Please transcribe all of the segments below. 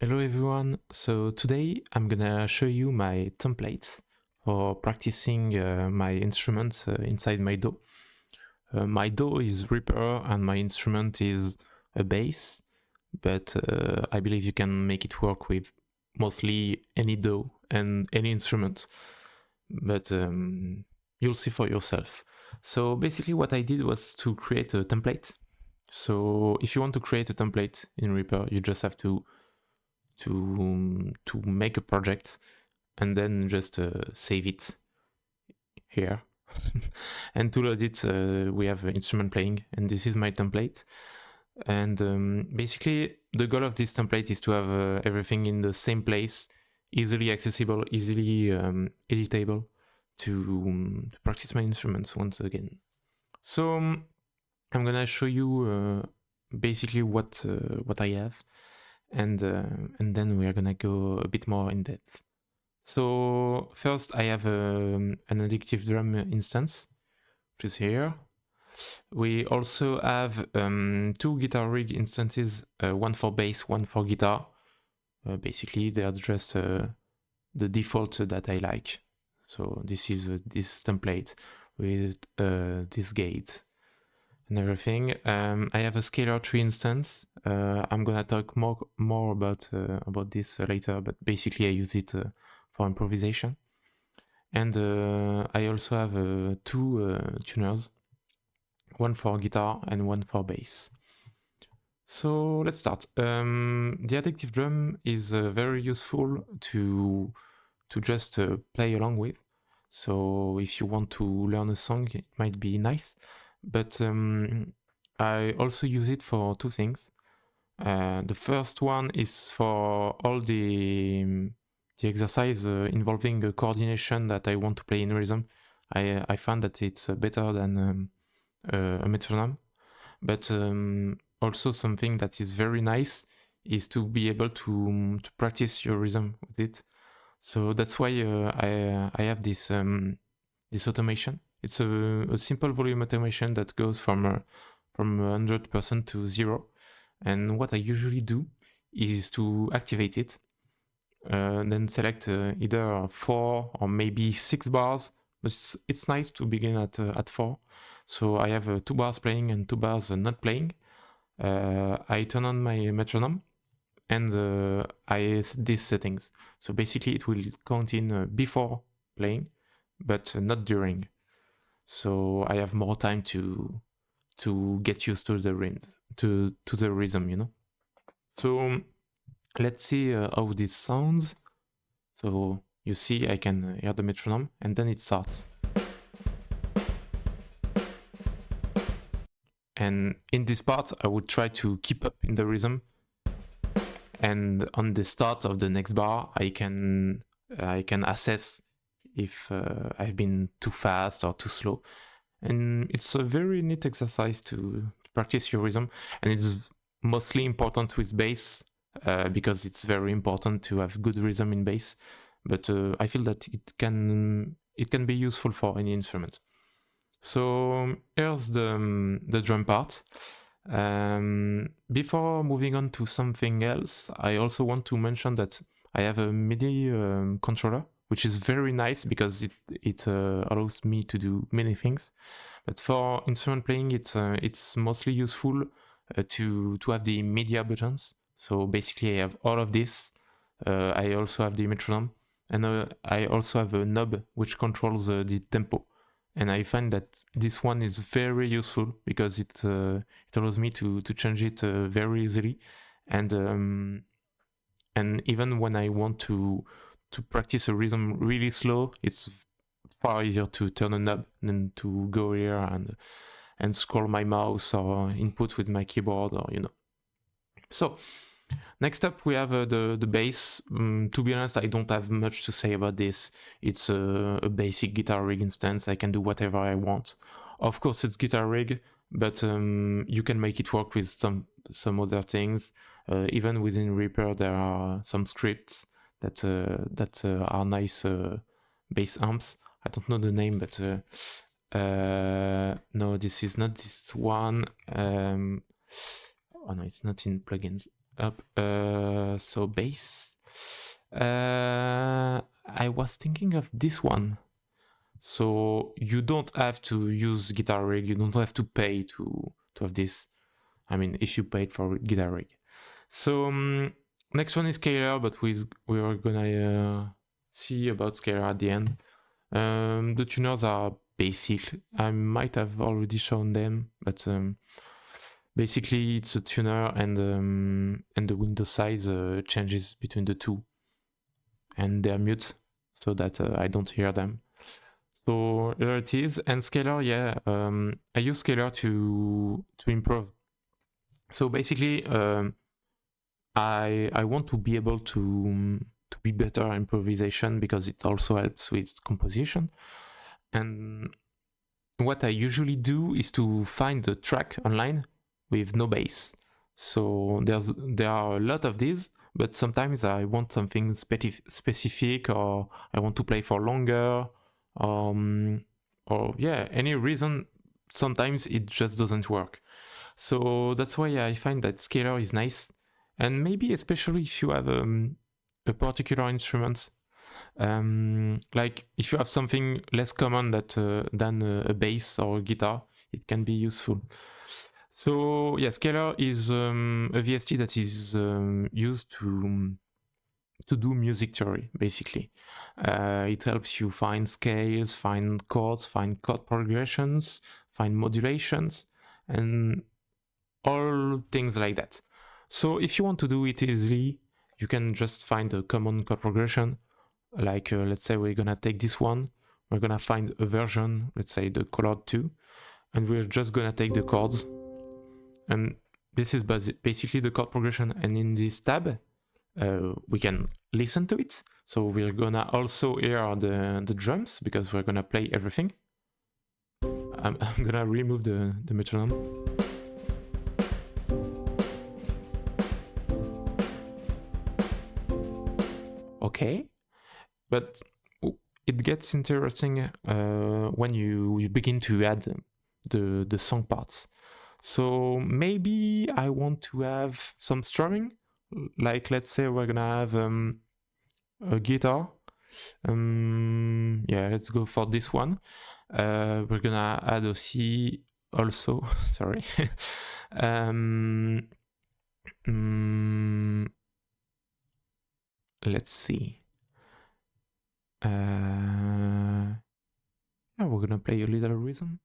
Hello everyone, so today I'm gonna show you my templates for practicing my instruments inside my DAW. My DAW is Reaper and my instrument is a bass, but I believe you can make it work with mostly any DAW and any instrument, but you'll see for yourself. So basically what I did was to create a template. So if you want to create a template in Reaper, you just have to make a project and then just save it here. And to load it, we have instrument playing, and this is my template. And basically, the goal of this template is to have everything in the same place, easily accessible, easily editable, to practice my instruments once again. So I'm gonna show you basically what I have. And then we are gonna go a bit more in depth. So first I have an addictive drum instance, which is here. We also have two guitar rig instances, one for bass, one for guitar. Basically they are just the default that I like. So this is this template with this gate and everything. I have a scalar tree instance. I'm gonna talk more about this later, but basically I use it for improvisation. And I also have two tuners, one for guitar and one for bass. So let's start. The addictive drum is very useful to just play along with. So if you want to learn a song, it might be nice. But I also use it for two things. The first one is for all the exercise involving a coordination that I want to play in rhythm. I found that it's better than a metronome. But also something that is very nice is to be able to practice your rhythm with it. So that's why I have this this automation. It's a simple volume automation that goes from 100% to 0. And what I usually do is to activate it, then select either 4 or maybe 6 bars. But it's nice to begin at 4. So I have 2 bars playing and 2 bars not playing. I turn on my metronome and I set these settings. So basically it will count in before playing, but not during. So I have more time to get used to the rhythm, you know. So let's see how this sounds. So you see I can hear the metronome and then it starts. And in this part I would try to keep up in the rhythm, and on the start of the next bar I can assess if I've been too fast or too slow. And it's a very neat exercise to practice your rhythm, and it's mostly important with bass because it's very important to have good rhythm in bass, but I feel that it can be useful for any instrument. So here's the drum part. Before moving on to something else, I also want to mention that I have a MIDI controller, which is very nice because it allows me to do many things. But for instrument playing, it's mostly useful to have the media buttons. So basically I have all of this. I also have the metronome, and I also have a knob which controls the tempo. And I find that this one is very useful because it allows me to change it very easily. And even when I want to practice a rhythm really slow, it's far easier to turn a knob than to go here and scroll my mouse or input with my keyboard, or you know. So next up we have the bass. To be honest, I don't have much to say about this. It's a basic guitar rig instance. I can do whatever I want. Of course it's guitar rig, but you can make it work with some other things. Even within Reaper there are some scripts that are nice bass amps. I don't know the name, but no, this is not this one. Oh no, it's not in plugins. So bass. I was thinking of this one. So you don't have to use Guitar Rig. You don't have to pay to have this. I mean, if you paid for Guitar Rig. So next one is Scalar, but we are gonna see about Scalar at the end. The tuners are basic. I might have already shown them, but basically it's a tuner, and the window size changes between the two, and they're mute so that I don't hear them. So here it is. And Scalar, yeah, I use Scalar to improve. So basically, I want to be able to be better at improvisation, because it also helps with composition. And what I usually do is to find a track online with no bass. So there are a lot of these, but sometimes I want something specific, or I want to play for longer, or yeah, any reason. Sometimes it just doesn't work. So that's why I find that Scalar is nice. And maybe especially if you have a particular instrument, like if you have something less common than a bass or a guitar, it can be useful. So yeah, Scalar is a VST that is used to do music theory, basically. It helps you find scales, find chords, find chord progressions, find modulations, and all things like that. So if you want to do it easily, you can just find a common chord progression. Like let's say we're gonna take this one, we're gonna find a version, let's say the colored 2, and we're just gonna take the chords, and this is basically the chord progression. And in this tab, we can listen to it. So we're gonna also hear the drums, because we're gonna play everything. I'm gonna remove the metronome. Okay, but it gets interesting when you begin to add the song parts. So maybe I want to have some strumming. Like let's say we're gonna have a guitar. Yeah, let's go for this one. We're gonna add a C also. Sorry. Let's see. Yeah, we're gonna play a little rhythm.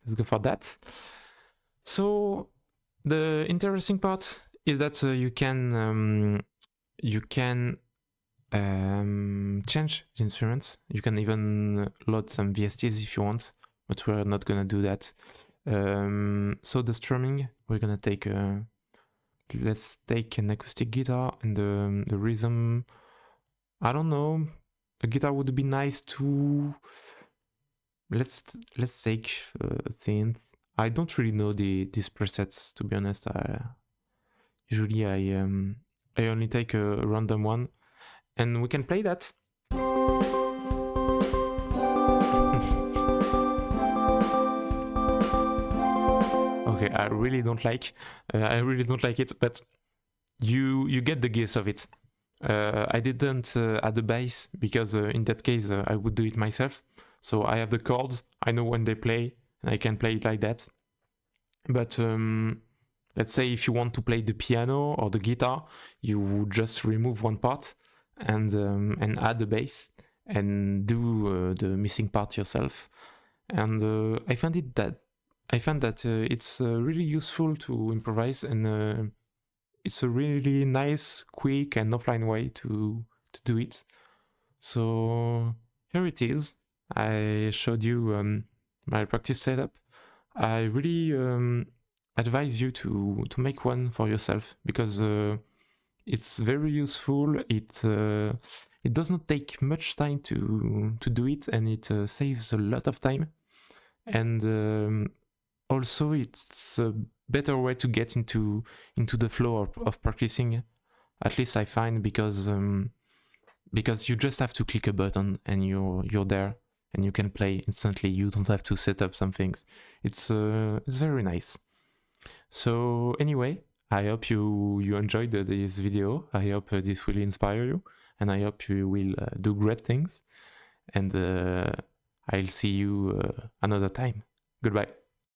Let's go for that. So the interesting part is that you can change the instruments. You can even load some VSTs if you want, but we're not gonna do that. So the strumming, we're gonna take let's take an acoustic guitar, and the rhythm, I don't know, a guitar would be nice too. Let's take synth. I don't really know these presets, to be honest. Usually I only take a random one, and we can play that. Okay, I really don't like it, but you get the gist of it. I didn't add the bass, because in that case I would do it myself. So I have the chords, I know when they play, and I can play it like that. But let's say if you want to play the piano or the guitar, you just remove one part and add the bass and do the missing part yourself. And I find that it's really useful to improvise, and it's a really nice, quick, and offline way to do it. So here it is. I showed you my practice setup. I really advise you to make one for yourself, because it's very useful. It does not take much time to do it, and it saves a lot of time. And also it's a better way to get into the flow of practicing, at least I find, because you just have to click a button and you're there, and you can play instantly. You don't have to set up some things. It's very nice. So anyway, I hope you enjoyed this video. I hope this will inspire you, and I hope you will do great things. And I'll see you another time. Goodbye.